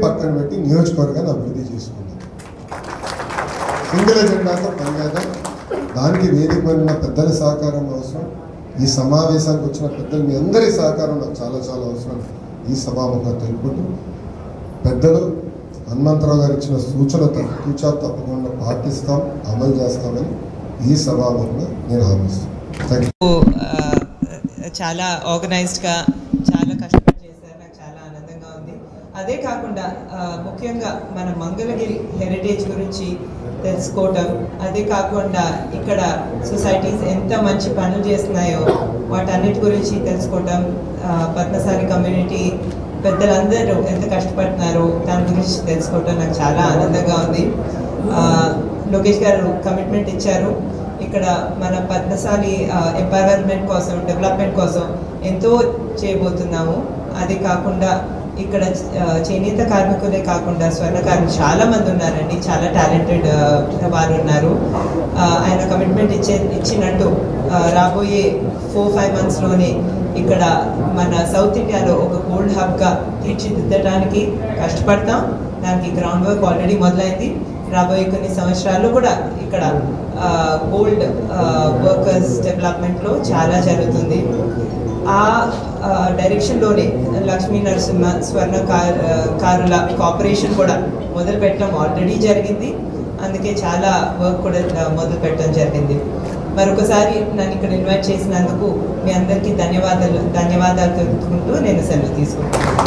పక్కన పెట్టి నియోజకవర్గాన్ని అభివృద్ధి చేసుకున్నాం. సింగిల్ ఎజెండాతో పనిచేద్దాం. దానికి వేదిక పడిన పెద్దల సహకారం అవసరం. ఈ సమావేశానికి వచ్చిన పెద్దలు మీ అందరి సహకారం నాకు చాలా చాలా అవసరం. ఈ సభాముఖంగా తెలుపుకుంటూ పెద్దలు హనుమంతరావు గారు ఇచ్చిన సూచనతో తూచా తప్పకుండా పాటిస్తాం, అమలు చేస్తామని ఈ సభాముఖంగా నేను హామీస్తాను. చాలా ఆర్గనైజ్డ్గా చాలా కష్టపడి చేశారు. నాకు చాలా ఆనందంగా ఉంది. అదే కాకుండా ముఖ్యంగా మన మంగళగిరి హెరిటేజ్ గురించి తెలుసుకోవటం, అదే కాకుండా ఇక్కడ సొసైటీస్ ఎంత మంచి పనులు చేస్తున్నాయో వాటన్నిటి గురించి తెలుసుకోవటం, పద్మశాలి కమ్యూనిటీ పెద్దలందరూ ఎంత కష్టపడుతున్నారో దాని గురించి తెలుసుకోవటం నాకు చాలా ఆనందంగా ఉంది. లోకేష్ గారు కమిట్మెంట్ ఇచ్చారు. ఇక్కడ మన పద్మశాలి ఎంపవర్మెంట్ కోసం, డెవలప్మెంట్ కోసం ఎంతో చేయబోతున్నాము. అది కాకుండా ఇక్కడ చేనేత కార్మికులే కాకుండా స్వర్ణకారులు చాలా మంది ఉన్నారండి, చాలా టాలెంటెడ్ వారు ఉన్నారు. ఆయన కమిట్మెంట్ ఇచ్చినట్టు రాబోయే 4-5 monthsలోనే ఇక్కడ మన సౌత్ ఇండియాలో ఒక గోల్డ్ హబ్గా తీర్చిదిద్దడానికి కష్టపడతాం. దానికి గ్రౌండ్ వర్క్ ఆల్రెడీ మొదలైంది. రాబోయే కొన్ని సంవత్సరాల్లో కూడా ఇక్కడ గోల్డ్ వర్కర్స్ డెవలప్మెంట్లో చాలా జరుగుతుంది. ఆ డైరెక్షన్లోనే లక్ష్మీ నరసింహ స్వర్ణకారుల కార్పొరేషన్ కూడా మొదలు పెట్టడం ఆల్రెడీ జరిగింది. అందుకే చాలా వర్క్ కూడా మొదలు పెట్టడం జరిగింది. మరొకసారి నన్ను ఇక్కడ ఇన్వైట్ చేసినందుకు మీ అందరికీ ధన్యవాదాలు తెలుపుకుంటూ నేను సెలవు తీసుకుంటాను.